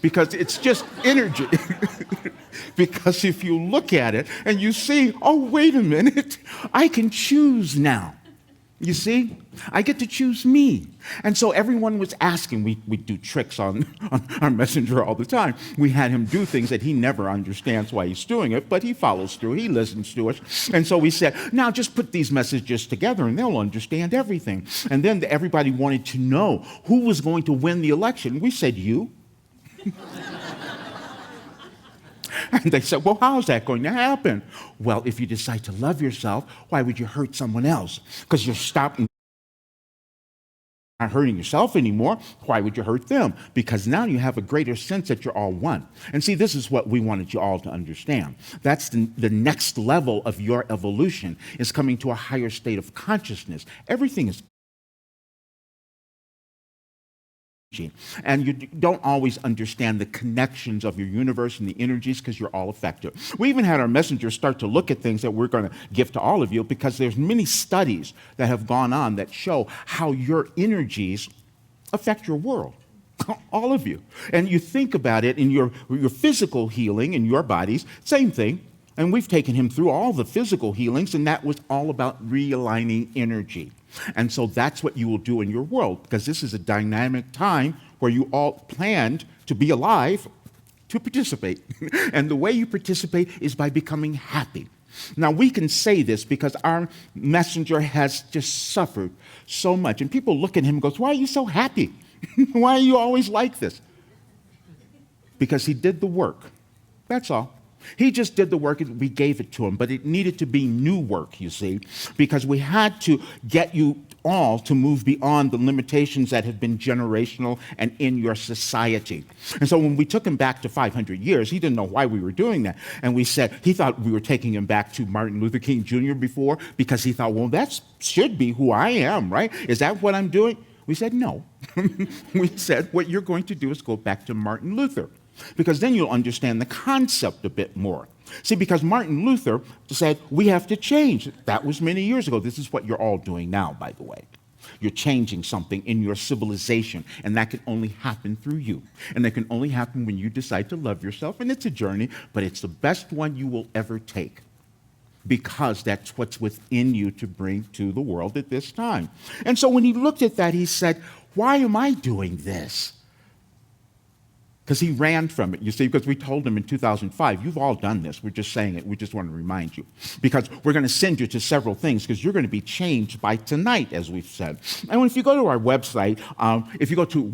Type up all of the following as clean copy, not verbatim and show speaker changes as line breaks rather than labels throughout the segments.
because it's just energy. Because if you look at it and you see, oh, wait a minute, I can choose now. You see? I get to choose me. And so everyone was asking. We do tricks on our messenger all the time. We had him do things that he never understands why he's doing it, but he follows through. He listens to us. And so we said, now just put these messages together and they'll understand everything. And then everybody wanted to know who was going to win the election. We said, you. And they said, well, how's that going to happen? Well, if you decide to love yourself, why would you hurt someone else? Because you're stopping not hurting yourself anymore. Why would you hurt them? Because now you have a greater sense that you're all one. And see, this is what we wanted you all to understand. That's the next level of your evolution, is coming to a higher state of consciousness. Everything is and you don't always understand the connections of your universe and the energies because you're all affected. We even had our messengers start to look at things that we're going to give to all of you, because there's many studies that have gone on that show how your energies affect your world. All of you. And you think about it in your physical healing in your bodies, same thing. And we've taken him through all the physical healings, and that was all about realigning energy. And so that's what you will do in your world, because this is a dynamic time where you all planned to be alive to participate. And the way you participate is by becoming happy. Now, we can say this because our messenger has just suffered so much. And people look at him and go, why are you so happy? Why are you always like this? Because he did the work. That's all. He just did the work and we gave it to him, but it needed to be new work, you see, because we had to get you all to move beyond the limitations that have been generational and in your society. And so when we took him back to 500 years, he didn't know why we were doing that. And we said, he thought we were taking him back to Martin Luther King Jr. before, because he thought, well, that should be who I am, right? Is that what I'm doing? We said, no. We said, what you're going to do is go back to Martin Luther, because then you'll understand the concept a bit more. See, because Martin Luther said, we have to change. That was many years ago. This is what you're all doing now, by the way. You're changing something in your civilization, and that can only happen through you. And that can only happen when you decide to love yourself, and it's a journey, but it's the best one you will ever take, because that's what's within you to bring to the world at this time. And so when he looked at that, he said, why am I doing this? Because he ran from it, you see, because we told him in 2005, you've all done this. We're just saying it. We just want to remind you. Because we're going to send you to several things, because you're going to be changed by tonight, as we've said. And if you go to our website,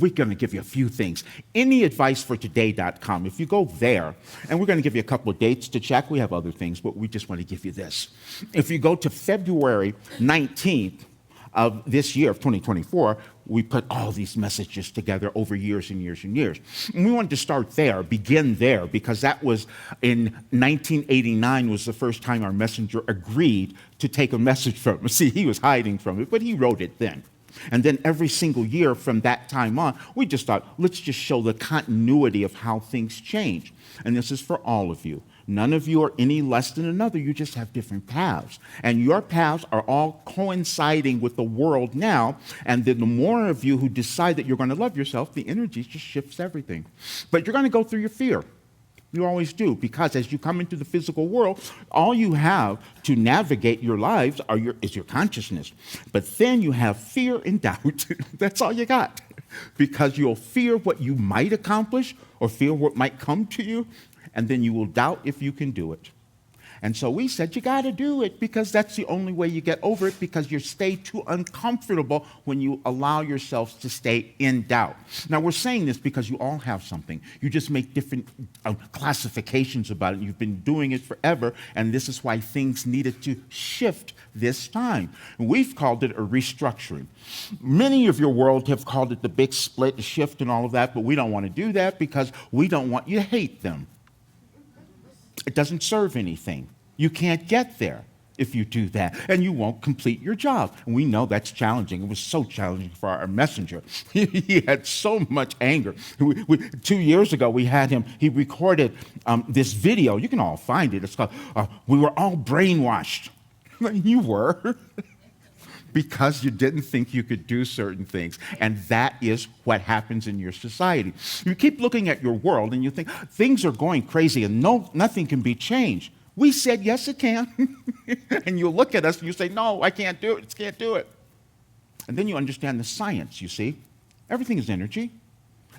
we're going to give you a few things. Anyadvicefortoday.com. If you go there, and we're going to give you a couple of dates to check. We have other things, but we just want to give you this. If you go to February 19th, of this year, of 2024, we put all these messages together over years and years and years. And we wanted to start there, begin there, because that was in 1989 was the first time our messenger agreed to take a message from us. See, he was hiding from it, but he wrote it then. And then every single year from that time on, we just thought, let's just show the continuity of how things change. And this is for all of you. None of you are any less than another. You just have different paths. And your paths are all coinciding with the world now. And then the more of you who decide that you're going to love yourself, the energy just shifts everything. But you're going to go through your fear. You always do, because as you come into the physical world, all you have to navigate your lives is your consciousness. But then you have fear and doubt. That's all you got. Because you'll fear what you might accomplish or fear what might come to you, and then you will doubt if you can do it. And so we said, you got to do it, because that's the only way you get over it, because you stay too uncomfortable when you allow yourselves to stay in doubt. Now, we're saying this because you all have something. You just make different classifications about it. You've been doing it forever, and this is why things needed to shift this time. We've called it a restructuring. Many of your world have called it the big split, the shift, and all of that, but we don't want to do that because we don't want you to hate them. It doesn't serve anything. You can't get there if you do that, and you won't complete your job. And we know that's challenging. It was so challenging for our messenger. He had so much anger. 2 years ago, we had him, he recorded this video. You can all find it. It's called, We Were All Brainwashed. You were. because you didn't think you could do certain things. And that is what happens in your society. You keep looking at your world and you think things are going crazy and nothing can be changed. We said, yes, it can. And you look at us and you say, no, I can't do it. I can't do it. And then you understand the science, you see. Everything is energy.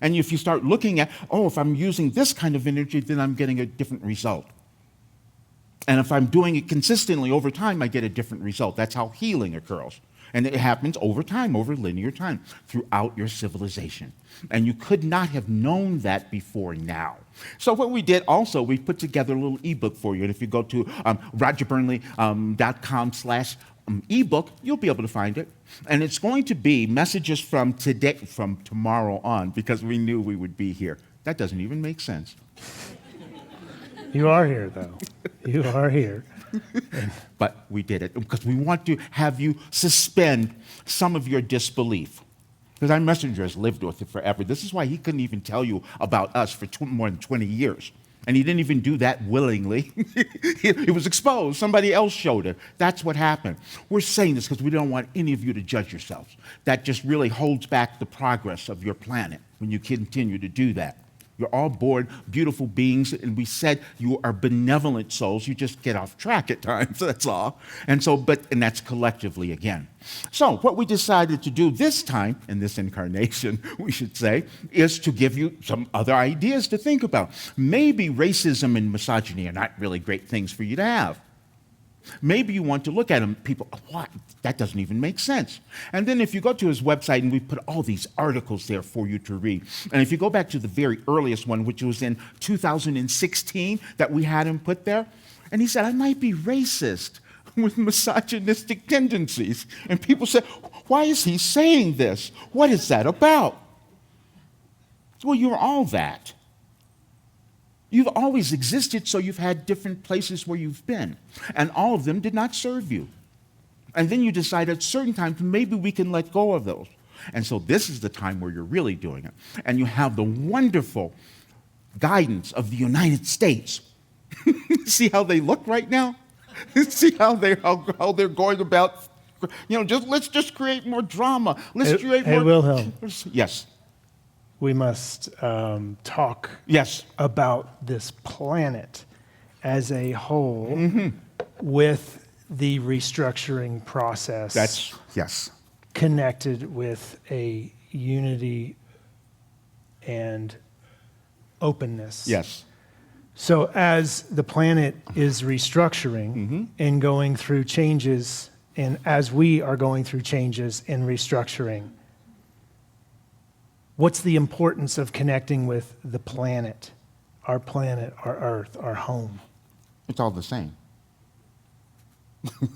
And if you start looking at, if I'm using this kind of energy, then I'm getting a different result. And if I'm doing it consistently over time, I get a different result. That's how healing occurs. And it happens over time, over linear time, throughout your civilization. And you could not have known that before now. So what we did also, we put together a little ebook for you. And if you go to rogerburnley.com/ebook, you'll be able to find it. And it's going to be messages from tomorrow on, because we knew we would be here. That doesn't even make sense.
You are here, though. You are here.
But we did it because we want to have you suspend some of your disbelief. Because our messenger has lived with it forever. This is why he couldn't even tell you about us for more than 20 years. And he didn't even do that willingly. It was exposed. Somebody else showed it. That's what happened. We're saying this because we don't want any of you to judge yourselves. That just really holds back the progress of your planet when you continue to do that. You're all born beautiful beings, and we said you are benevolent souls. You just get off track at times, that's all. And that's collectively again. So what we decided to do this time, in this incarnation, we should say, is to give you some other ideas to think about. Maybe racism and misogyny are not really great things for you to have. Maybe you want to look at them, people, what? That doesn't even make sense. And then if you go to his website, and we put all these articles there for you to read. And if you go back to the very earliest one, which was in 2016, that we had him put there, and he said, I might be racist with misogynistic tendencies. And people said, why is he saying this? What is that about? Well, you're all that. You've always existed, so you've had different places where you've been. And all of them did not serve you. And then you decide at certain times, maybe we can let go of those. And so this is the time where you're really doing it. And you have the wonderful guidance of the United States. See how they look right now? See how they're going about, let's just create more drama. Let's create more.
Hey, Wilhelm.
Yes.
We must talk about this planet as a whole with the restructuring process. Connected with a unity and openness.
Yes.
So as the planet is restructuring and going through changes, and as we are going through changes and restructuring, what's the importance of connecting with the planet, our Earth, our home?
It's all the same.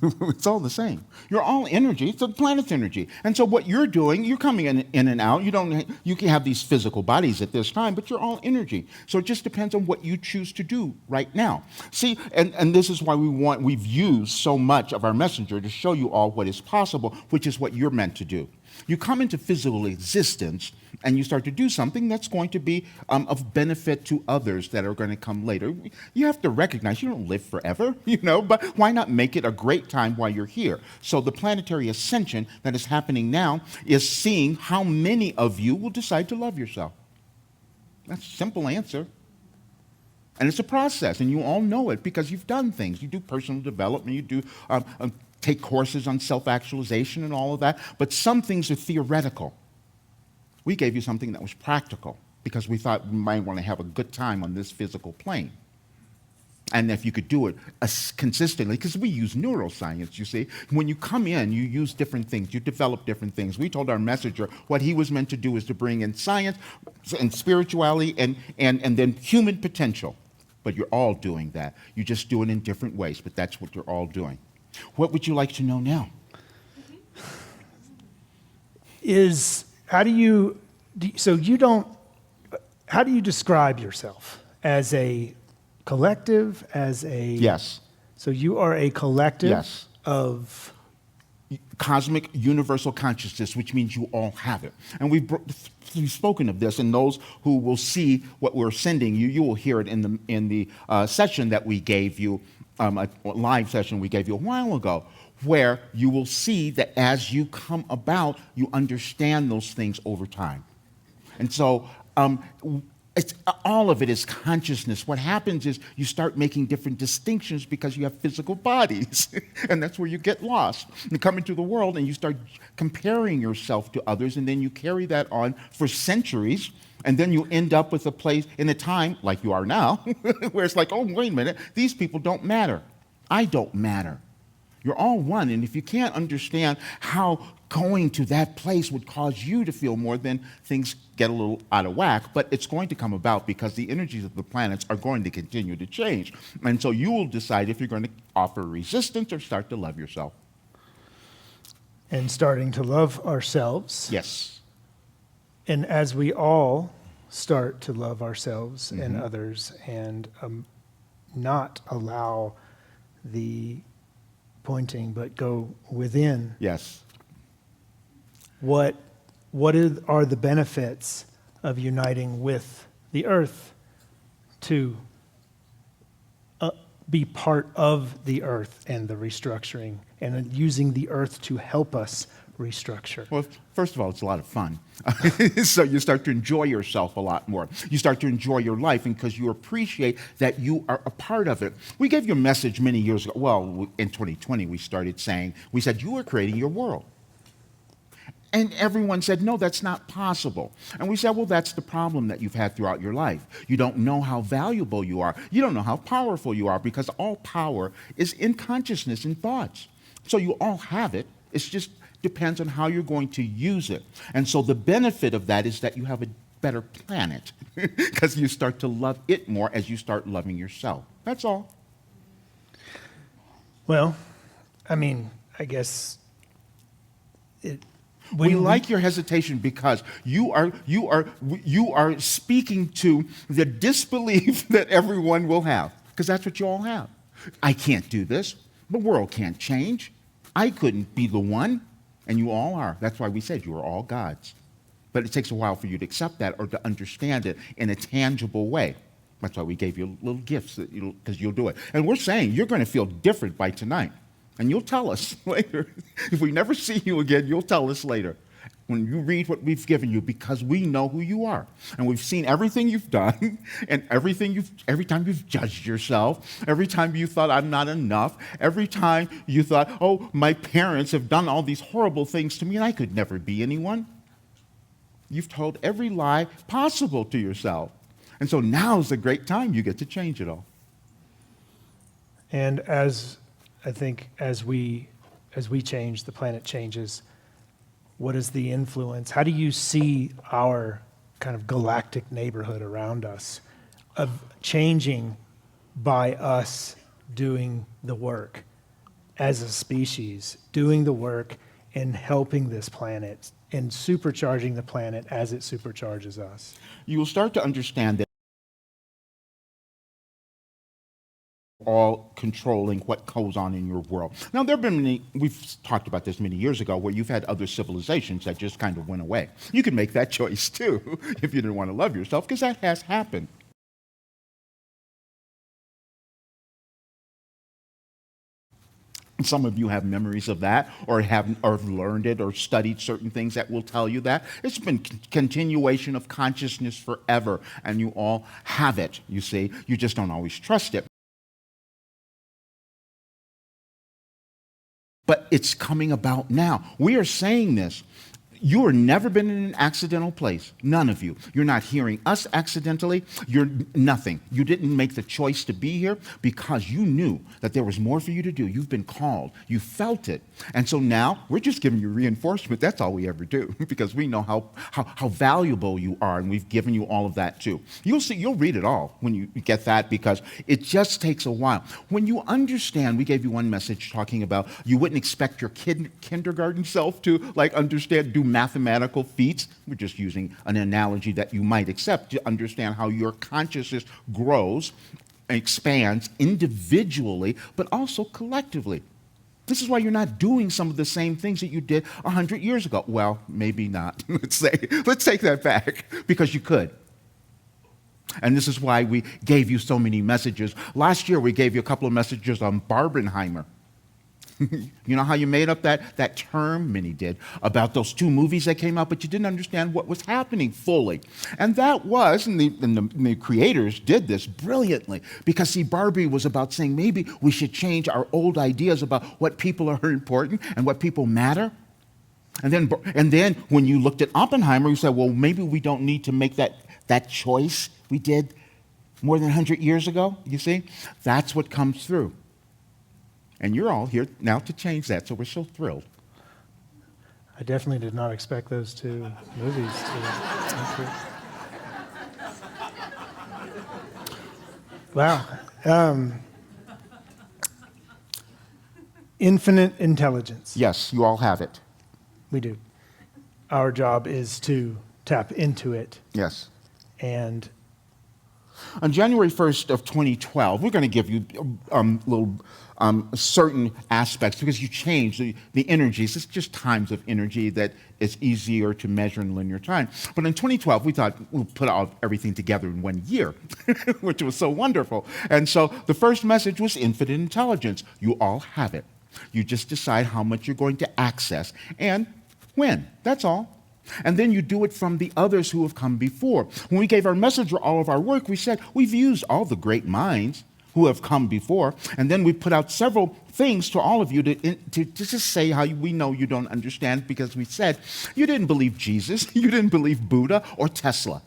It's all the same. You're all energy. It's the planet's energy. And so what you're doing, you're coming in and out. You can have these physical bodies at this time, but you're all energy. So it just depends on what you choose to do right now. See, and this is why we've used so much of our messenger to show you all what is possible, which is what you're meant to do. You come into physical existence and you start to do something that's going to be of benefit to others that are going to come later. You have to recognize you don't live forever, but why not make it a great time while you're here? So the planetary ascension that is happening now is seeing how many of you will decide to love yourself. That's a simple answer. And it's a process, and you all know it because you've done things. You do personal development, you do take courses on self-actualization and all of that, but some things are theoretical. We gave you something that was practical because we thought we might want to have a good time on this physical plane. And if you could do it consistently, because we use neuroscience, you see. When you come in, you use different things. You develop different things. We told our messenger what he was meant to do is to bring in science and spirituality and then human potential. But you're all doing that. You just do it in different ways, but that's what you're all doing. What would you like to know now? How do you describe yourself? As a collective, Yes.
So you are a collective of
cosmic universal consciousness, which means you all have it. And we've spoken of this, and those who will see what we're sending you, you will hear it in the session that we gave you, a live session we gave you a while ago. where you will see that as you come about, you understand those things over time. And so it's, all of it is consciousness. What happens is you start making different distinctions because you have physical bodies. And that's where you get lost. You come into the world and you start comparing yourself to others, and then you carry that on for centuries. And then you end up with a place in a time like you are now, where it's like, oh, wait a minute, these people don't matter. I don't matter. You're all one, and if you can't understand how going to that place would cause you to feel more, then things get a little out of whack, but it's going to come about because the energies of the planets are going to continue to change. And so you will decide if you're going to offer resistance or start to love yourself.
And starting to love ourselves.
Yes.
And as we all start to love ourselves and others and not allow the pointing, but go within.
Yes.
What are the benefits of uniting with the earth to be part of the earth and the restructuring and using the earth to help us restructure?
Well, first of all, it's a lot of fun. So you start to enjoy yourself a lot more. You start to enjoy your life, and because you appreciate that you are a part of it. We gave you a message many years ago. Well, in 2020, we said you are creating your world. And everyone said, no, that's not possible. And we said, well, that's the problem that you've had throughout your life. You don't know how valuable you are. You don't know how powerful you are, because all power is in consciousness and thoughts. So you all have it. It's just depends on how you're going to use it. And so the benefit of that is that you have a better planet because you start to love it more as you start loving yourself. That's all.
Well, I mean, I guess
we like your hesitation because you are speaking to the disbelief that everyone will have, because that's what you all have. I can't do this. The world can't change. I couldn't be the one. And you all are. That's why we said you are all gods. But it takes a while for you to accept that or to understand it in a tangible way. That's why we gave you little gifts, because you'll do it. And we're saying you're going to feel different by tonight. And you'll tell us later. If we never see you again, you'll tell us later. When you read what we've given you, because we know who you are. And we've seen everything you've done, and every time you've judged yourself, every time you thought, I'm not enough, every time you thought, oh, my parents have done all these horrible things to me, and I could never be anyone. You've told every lie possible to yourself. And so now's the great time you get to change it all.
And as we change, the planet changes. What is the influence? How do you see our kind of galactic neighborhood around us of changing by us doing the work as a species, doing the work and helping this planet and supercharging the planet as it supercharges us?
You will start to understand that all controlling what goes on in your world. Now, there have been we've talked about this many years ago, where you've had other civilizations that just kind of went away. You can make that choice too, if you didn't want to love yourself, because that has happened. Some of you have memories of that, or have learned it, or studied certain things that will tell you that. It's been continuation of consciousness forever, and you all have it, you see. You just don't always trust it. But it's coming about now. We are saying this. You have never been in an accidental place. None of you. You're not hearing us accidentally. You're nothing. You didn't make the choice to be here because you knew that there was more for you to do. You've been called. You felt it. And so now we're just giving you reinforcement. That's all we ever do, because we know how valuable you are, and we've given you all of that too. You'll see, you'll read it all when you get that, because it just takes a while. When you understand, we gave you one message talking about you wouldn't expect your kindergarten self to understand, do mathematical feats. We're just using an analogy that you might accept to understand how your consciousness grows and expands individually, but also collectively. This is why you're not doing some of the same things that you did 100 years ago. Well, maybe not. Let's take that back, because you could. And this is why we gave you so many messages. Last year, we gave you a couple of messages on Barbenheimer. You know how you made up that term? Many did, about those 2 movies that came out, but you didn't understand what was happening fully. And that was, and the creators did this brilliantly, because see, Barbie was about saying maybe we should change our old ideas about what people are important and what people matter. And then when you looked at Oppenheimer, you said, well, maybe we don't need to make that choice we did more than 100 years ago. You see? That's what comes through. And you're all here now to change that, so we're so thrilled.
I definitely did not expect those 2 movies to. Wow. Infinite intelligence.
Yes, you all have it.
We do. Our job is to tap into it.
Yes.
And
on January 1st of 2012, we're going to give you little certain aspects, because you change the energies. It's just times of energy that is easier to measure in linear time. But in 2012, we thought we'll put everything together in 1 year, which was so wonderful. And so the first message was infinite intelligence. You all have it. You just decide how much you're going to access and when. That's all. And then you do it from the others who have come before. When we gave our message or all of our work, we said we've used all the great minds who have come before, and then we put out several things to all of you to just say how we know you don't understand, because we said you didn't believe Jesus, you didn't believe Buddha or Tesla.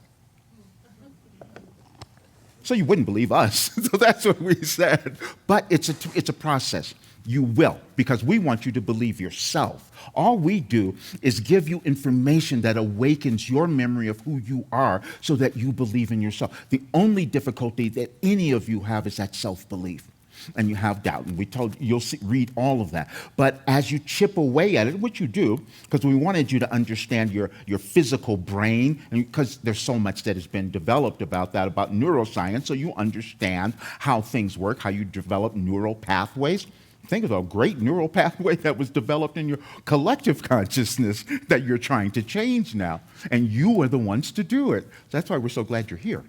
So you wouldn't believe us. So that's what we said. But it's a process. You will, because we want you to believe yourself. All we do is give you information that awakens your memory of who you are so that you believe in yourself. The only difficulty that any of you have is that self-belief. And you have doubt. And we told you, read all of that. But as you chip away at it, which you do, because we wanted you to understand your physical brain, and because there's so much that has been developed about that, about neuroscience, so you understand how things work, how you develop neural pathways. Think of a great neural pathway that was developed in your collective consciousness that you're trying to change now. And you are the ones to do it. That's why we're so glad you're here.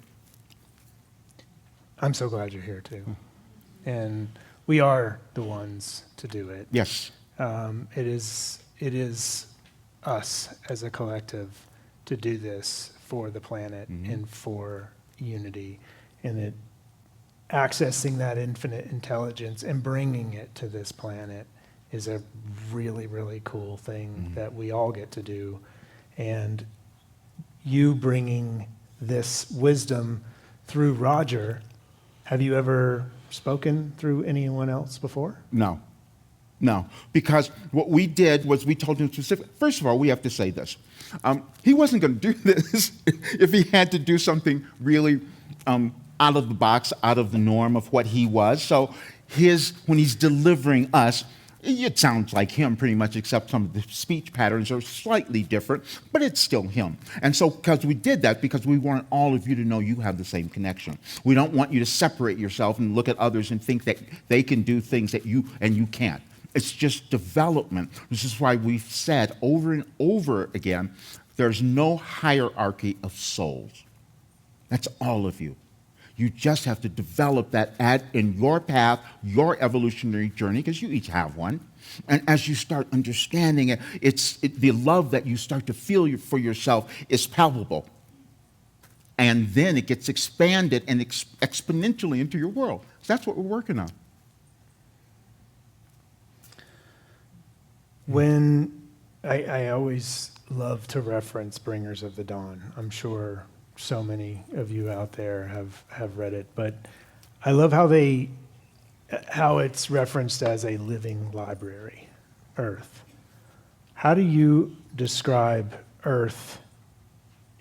I'm so glad you're here, too. And we are the ones to do it.
Yes.
It is us as a collective to do this for the planet and for unity. And it accessing that infinite intelligence and bringing it to this planet is a really, really cool thing that we all get to do. And you bringing this wisdom through Roger, have you ever spoken through anyone else before?
No. Because what we did was we told him specifically, first of all, we have to say this. He wasn't going to do this if he had to do something really out of the box, out of the norm of what he was. So when he's delivering us, it sounds like him pretty much, except some of the speech patterns are slightly different, but it's still him. And so because we did that, because we want all of you to know you have the same connection. We don't want you to separate yourself and look at others and think that they can do things that you can't. It's just development. This is why we've said over and over again, there's no hierarchy of souls. That's all of you. You just have to develop that in your path, your evolutionary journey, because you each have one. And as you start understanding it, the love that you start to feel for yourself is palpable. And then it gets expanded and exponentially into your world. So that's what we're working on.
When I always love to reference Bringers of the Dawn. I'm sure so many of you out there have read it, but I love how it's referenced as a living library, Earth. How do you describe Earth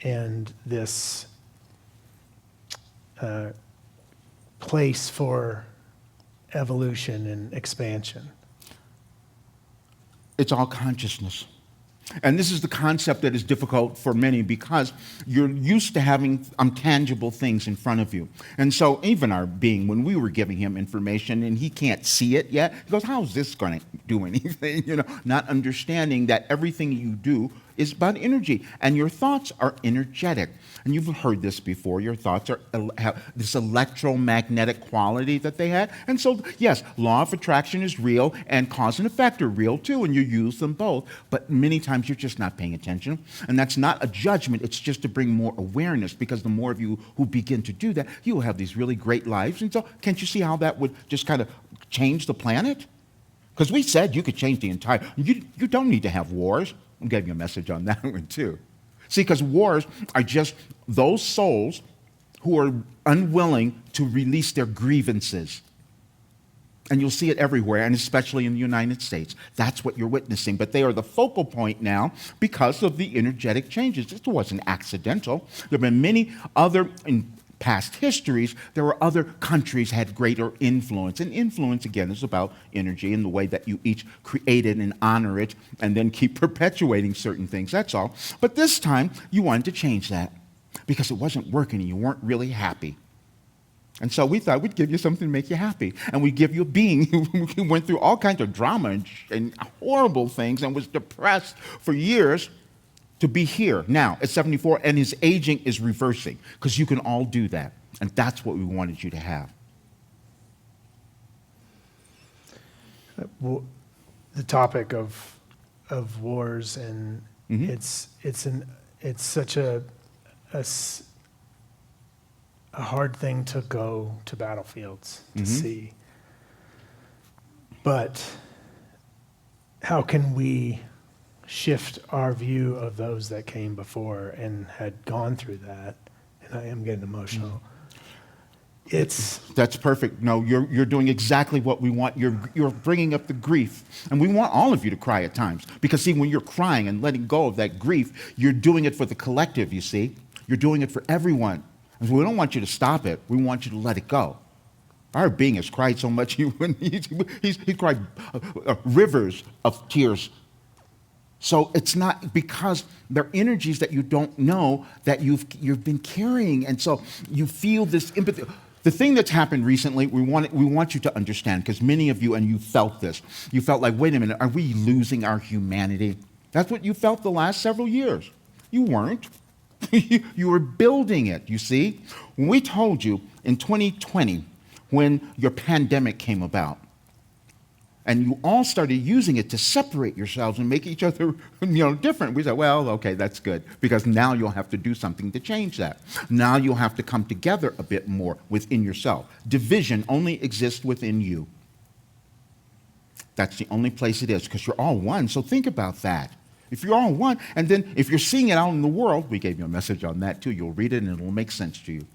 and this place for evolution and expansion?
It's all consciousness. And this is the concept that is difficult for many because you're used to having tangible things in front of you. And so even our being, when we were giving him information and he can't see it yet, he goes, how's this going to do anything? Not understanding that everything you do is about energy, and your thoughts are energetic. And you've heard this before. Your thoughts have this electromagnetic quality that they had. And so, yes, law of attraction is real, and cause and effect are real too, and you use them both. But many times you're just not paying attention. And that's not a judgment. It's just to bring more awareness, because the more of you who begin to do that, you will have these really great lives. And so can't you see how that would just kind of change the planet? Because we said you could change the entire, you don't need to have wars. I gave you a message on that one too. See, because wars are just those souls who are unwilling to release their grievances. And you'll see it everywhere, and especially in the United States. That's what you're witnessing. But they are the focal point now because of the energetic changes. This wasn't accidental. There have been many other, in past histories, there were other countries had greater influence. And influence, again, is about energy and the way that you each create it and honor it and then keep perpetuating certain things. That's all. But this time, you wanted to change that because it wasn't working and you weren't really happy. And so we thought we'd give you something to make you happy. And we'd give you a being who went through all kinds of drama and horrible things and was depressed for years to be here now at 74, and his aging is reversing, because you can all do that. And that's what we wanted you to have.
Well, the topic of wars, and it's such a hard thing to go to battlefields to see. But how can we shift our view of those that came before and had gone through that? And I am getting emotional.
That's perfect. No, you're doing exactly what we want. You're bringing up the grief. And we want all of you to cry at times. Because, see, when you're crying and letting go of that grief, you're doing it for the collective, you see. You're doing it for everyone. And we don't want you to stop it. We want you to let it go. Our being has cried so much, he cried rivers of tears. So it's not because they're energies that you don't know that you've been carrying. And so you feel this empathy. The thing that's happened recently, we want you to understand, because many of you, and you felt this, you felt like, wait a minute, are we losing our humanity? That's what you felt the last several years. You weren't. You were building it, you see. When we told you in 2020, when your pandemic came about, and you all started using it to separate yourselves and make each other, different. We said, well, okay, that's good, because now you'll have to do something to change that. Now you'll have to come together a bit more within yourself. Division only exists within you. That's the only place it is, because you're all one. So think about that. If you're all one, and then if you're seeing it out in the world, we gave you a message on that too. You'll read it and it'll make sense to you.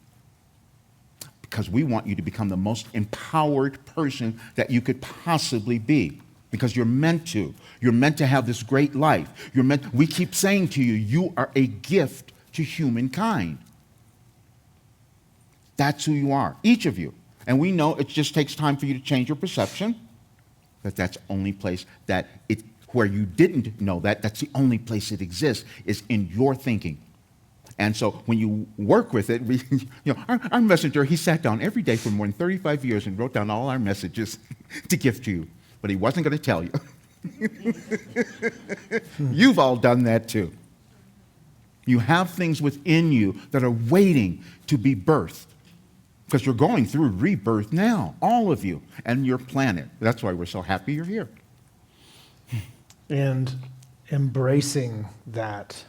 Because we want you to become the most empowered person that you could possibly be. Because you're meant to. You're meant to have this great life. We keep saying to you, you are a gift to humankind. That's who you are, each of you. And we know it just takes time for you to change your perception. But that's the only place where you didn't know that's the only place it exists, is in your thinking. And so when you work with it, our messenger, he sat down every day for more than 35 years and wrote down all our messages to give to you. But he wasn't going to tell you. You've all done that too. You have things within you that are waiting to be birthed. Because you're going through rebirth now, all of you, and your planet. That's why we're so happy you're here.
And embracing that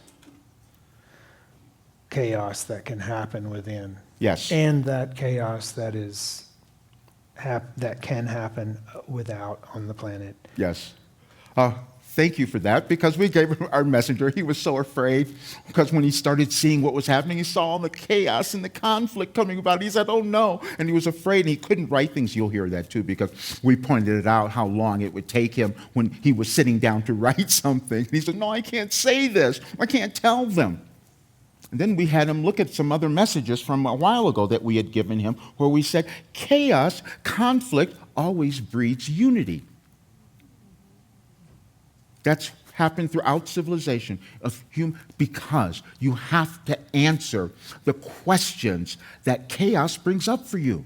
chaos that can happen within.
Yes.
And that chaos that that can happen without on the planet.
Yes. Thank you for that, because we gave our messenger, he was so afraid, because when he started seeing what was happening, he saw all the chaos and the conflict coming about. He said, oh no, and he was afraid, and he couldn't write things. You'll hear that too, because we pointed it out how long it would take him when he was sitting down to write something. He said, no, I can't say this. I can't tell them. And then we had him look at some other messages from a while ago that we had given him, where we said, chaos, conflict always breeds unity. That's happened throughout civilization because you have to answer the questions that chaos brings up for you.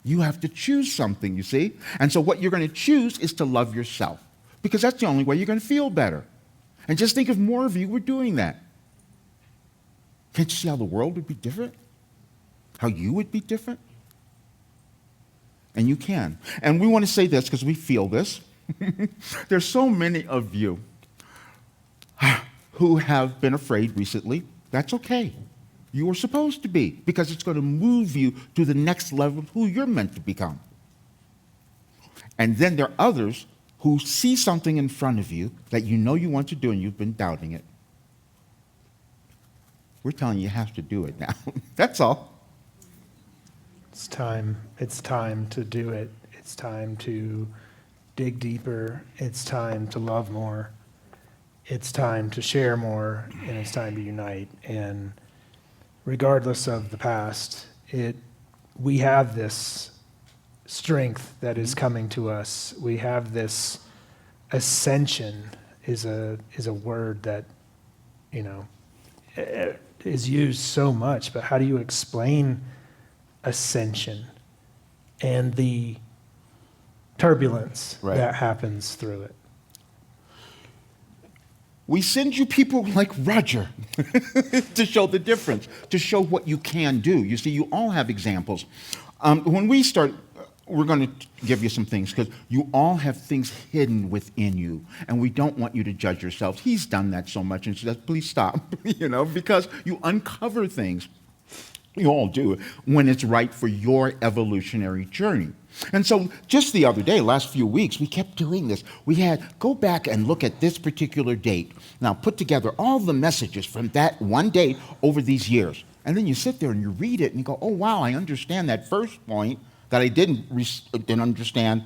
You have to choose something, you see? And so what you're going to choose is to love yourself, because that's the only way you're going to feel better. And just think if more of you were doing that. Can't you see how the world would be different? How you would be different? And you can. And we want to say this because we feel this. There's so many of you who have been afraid recently. That's okay. You were supposed to be, because it's going to move you to the next level of who you're meant to become. And then there are others who see something in front of you that you know you want to do and you've been doubting it. We're telling you have to do it now. That's all.
It's time. It's time to do it. It's time to dig deeper. It's time to love more. It's time to share more, and it's time to unite. And regardless of the past, we have this strength that is coming to us. We have this ascension is a word that, is used so much, but how do you explain ascension and the turbulence that happens through it?
We send you people like Roger to show the difference, to show what you can do. You see, you all have examples. When we start, we're going to give you some things, because you all have things hidden within you, and we don't want you to judge yourselves. He's done that so much, and says, please stop, because you uncover things. You all do it when it's right for your evolutionary journey. And so just the other day, last few weeks, we kept doing this. We had go back and look at this particular date. Now put together all the messages from that one date over these years. And then you sit there and you read it and you go, oh, wow, I understand that first point that I didn't understand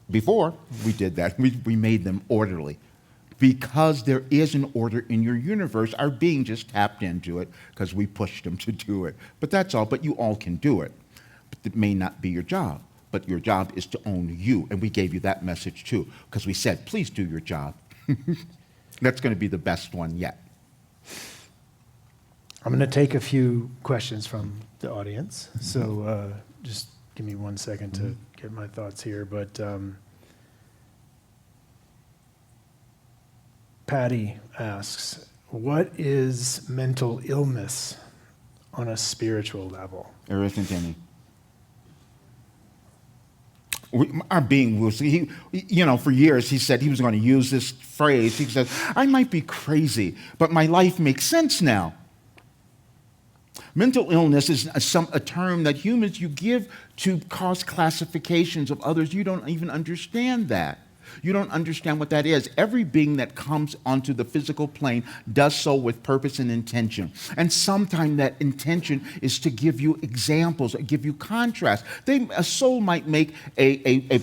before. We did that. We made them orderly. Because there is an order in your universe, our being just tapped into it because we pushed them to do it. But that's all. But you all can do it. But it may not be your job. But your job is to own you. And we gave you that message too, because we said, please do your job. That's going to be the best one yet.
I'm going to take a few questions from the audience. So just give me 1 second to get my thoughts here. But Patty asks, what is mental illness on a spiritual level?
There isn't any. Our being was, for years he said he was going to use this phrase. He said, I might be crazy, but my life makes sense now. Mental illness is a term that humans you give to cause classifications of others. You don't even understand that. You don't understand what that is. Every being that comes onto the physical plane does so with purpose and intention. And sometimes that intention is to give you examples, give you contrast. A soul might make a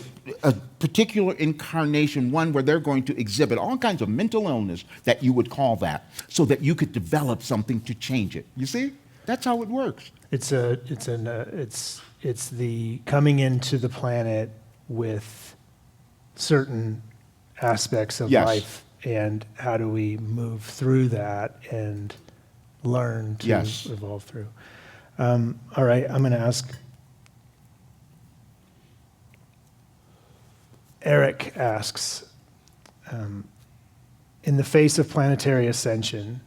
particular incarnation, one where they're going to exhibit all kinds of mental illness that you would call that, so that you could develop something to change it. You see? That's how it works.
It's the coming into the planet with certain aspects of life, and how do we move through that and learn to evolve through. All right, I'm going to ask. Eric asks, in the face of planetary ascension,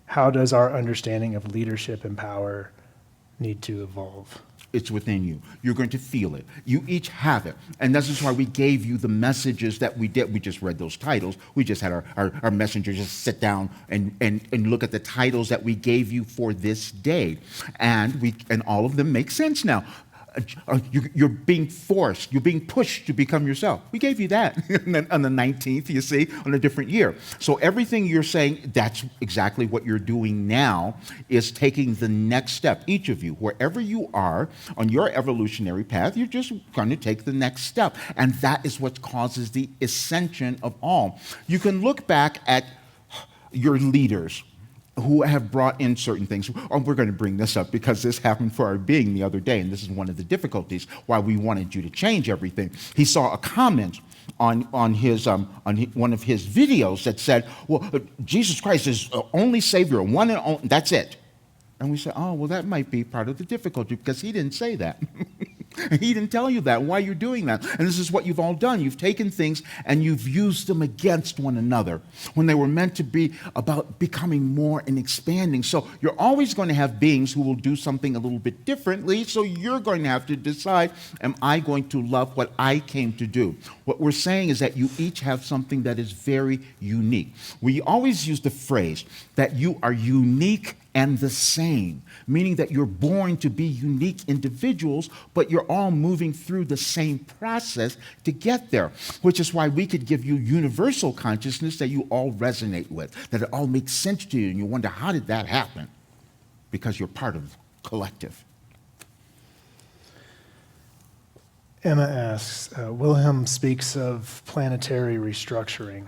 how does our understanding of leadership and power need to evolve?
It's within you. You're going to feel it. You each have it. And this is why we gave you the messages that we did. We just read those titles. We just had our messengers just sit down and look at the titles that we gave you for this day. And all of them make sense now. You're being forced, you're being pushed to become yourself. We gave you that on the 19th, you see, on a different year. So everything you're saying, that's exactly what you're doing now, is taking the next step. Each of you, wherever you are on your evolutionary path, you're just going to take the next step. And that is what causes the ascension of all. You can look back at your leaders who have brought in certain things. Oh, we're going to bring this up because this happened for our being the other day, and this is one of the difficulties why we wanted you to change everything. He saw a comment on one of his videos that said, well, Jesus Christ is only Savior, one and only, that's it. And we said, oh, well, that might be part of the difficulty because he didn't say that. And he didn't tell you that, why you're doing that. And this is what you've all done. You've taken things and you've used them against one another when they were meant to be about becoming more and expanding. So you're always going to have beings who will do something a little bit differently. So you're going to have to decide, am I going to love what I came to do? What we're saying is that you each have something that is very unique. We always use the phrase that you are unique and the same, meaning that you're born to be unique individuals, but you're all moving through the same process to get there, which is why we could give you universal consciousness that you all resonate with, that it all makes sense to you, and you wonder, how did that happen? Because you're part of collective.
Emma asks, Wilhelm speaks of planetary restructuring.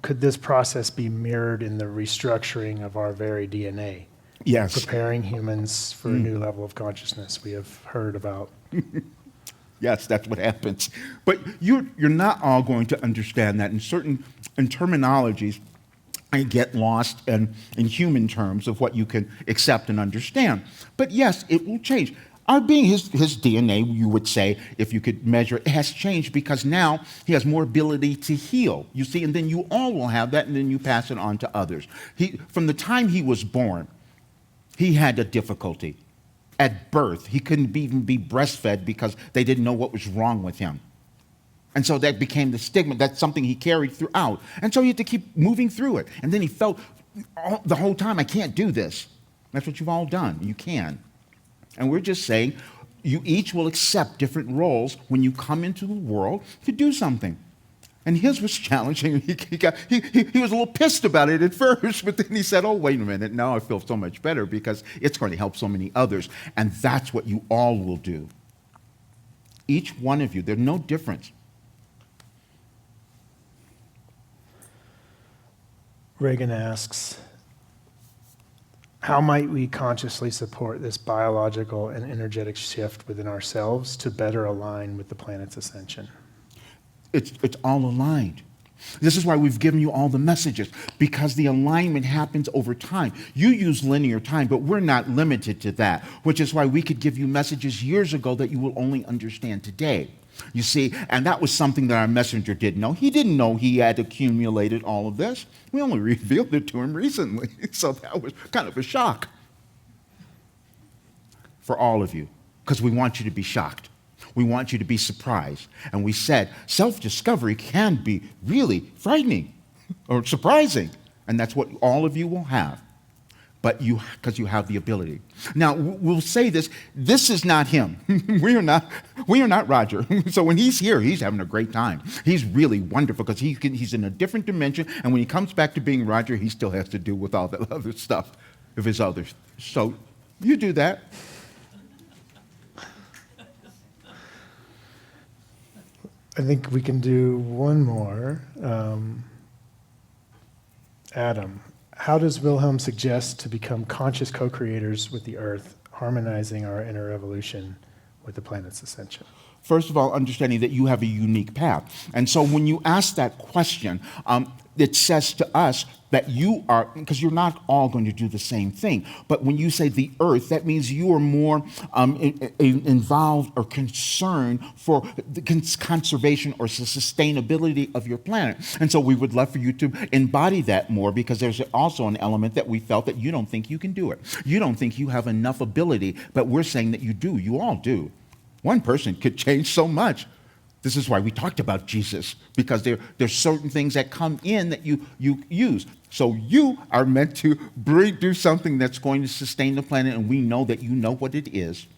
Could this process be mirrored in the restructuring of our very DNA?
Yes.
Preparing humans for a new level of consciousness we have heard about.
Yes, that's what happens. But you're not all going to understand that in terminologies. I get lost in human terms of what you can accept and understand. But yes, it will change. Our being, his DNA, you would say, if you could measure it, has changed because now he has more ability to heal. You see, and then you all will have that, and then you pass it on to others. From the time he was born, he had a difficulty. At birth, he couldn't even be breastfed because they didn't know what was wrong with him. And so that became the stigma. That's something he carried throughout. And so he had to keep moving through it. And then he felt the whole time, I can't do this. That's what you've all done. You can. And we're just saying, you each will accept different roles when you come into the world to do something. And his was challenging. He was a little pissed about it at first, but then he said, oh, wait a minute, now I feel so much better because it's going to help so many others. And that's what you all will do. Each one of you, there's no difference.
Reagan asks, how might we consciously support this biological and energetic shift within ourselves to better align with the planet's ascension?
It's all aligned. This is why we've given you all the messages, because the alignment happens over time. You use linear time, but we're not limited to that, which is why we could give you messages years ago that you will only understand today. You see, and that was something that our messenger didn't know. He didn't know he had accumulated all of this. We only revealed it to him recently, so that was kind of a shock for all of you, because we want you to be shocked. We want you to be surprised. And we said self-discovery can be really frightening or surprising, and that's what all of you will have. But because you have the ability. Now, we'll say this is not him. We are not Roger. So when he's here, he's having a great time. He's really wonderful because he's in a different dimension, and when he comes back to being Roger, he still has to do with all that other stuff of his others. So you do that.
I think we can do one more. Adam. How does Wilhelm suggest to become conscious co-creators with the Earth, harmonizing our inner evolution with the planet's ascension?
First of all, understanding that you have a unique path. And so when you ask that question, it says to us that you are, because you're not all going to do the same thing, but when you say the Earth, that means you are more involved or concerned for the conservation or sustainability of your planet. And so we would love for you to embody that more, because there's also an element that we felt that you don't think you can do it. You don't think you have enough ability, but we're saying that you do. You all do. One person could change so much. This is why we talked about Jesus, because there's certain things that come in that you use. So you are meant to do something that's going to sustain the planet, and we know that you know what it is,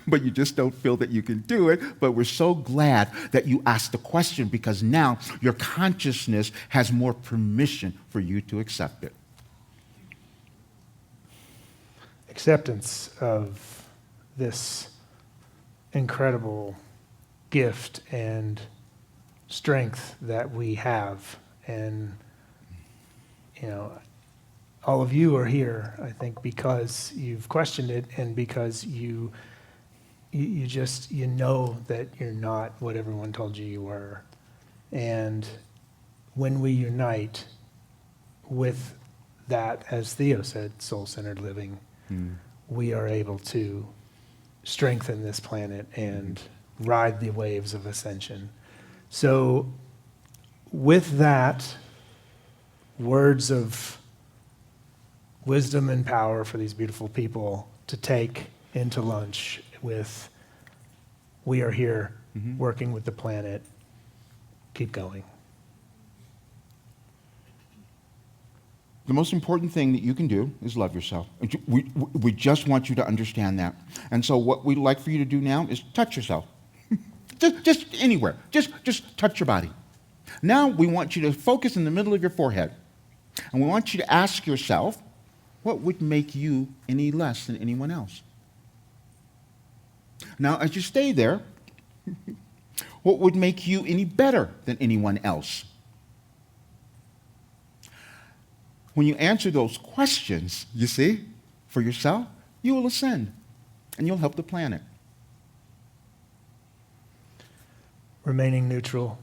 but you just don't feel that you can do it. But we're so glad that you asked the question, because now your consciousness has more permission for you to accept it.
Acceptance of this incredible gift and strength that we have. And, you know, all of you are here, I think, because you've questioned it, and because you know that you're not what everyone told you you were. And when we unite with that, as Theo said, soul-centered living, we are able to strengthen this planet and ride the waves of ascension. So with that, words of wisdom and power for these beautiful people to take into lunch with, we are here working with the planet, keep going.
The most important thing that you can do is love yourself. We just want you to understand that. And so what we'd like for you to do now is touch yourself. just anywhere. Just touch your body. Now we want you to focus in the middle of your forehead. And we want you to ask yourself, what would make you any less than anyone else? Now, as you stay there, what would make you any better than anyone else? When you answer those questions, you see, for yourself, you will ascend and you'll help the planet.
Remaining neutral,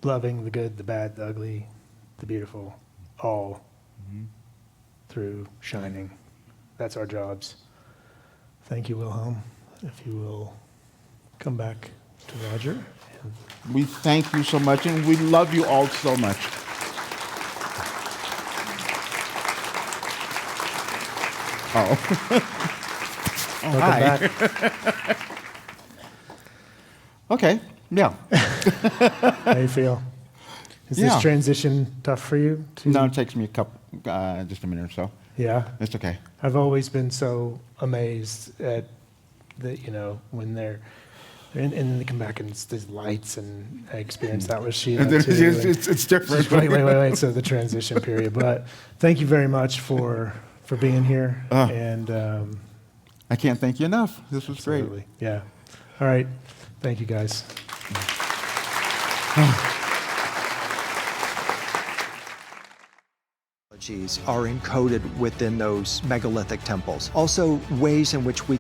loving the good, the bad, the ugly, the beautiful, all through shining. That's our jobs. Thank you, Wilhelm. If you will come back to Roger.
We thank you so much and we love you all so much. Oh.
Welcome
hi.
back.
Okay, yeah.
How do you feel? Is
Yeah.
this transition tough for you?
No, it takes me just a minute or so.
Yeah.
It's okay.
I've always been so amazed at the, when they're and then they come back and it's these lights, and I experienced that with Sheila too.
It's different.
Wait. So the transition period. But thank you very much for being here. And
I can't thank you enough. This was
absolutely. Great. Yeah. All right. Thank you, guys.
Are encoded within those megalithic temples. Also, ways in which we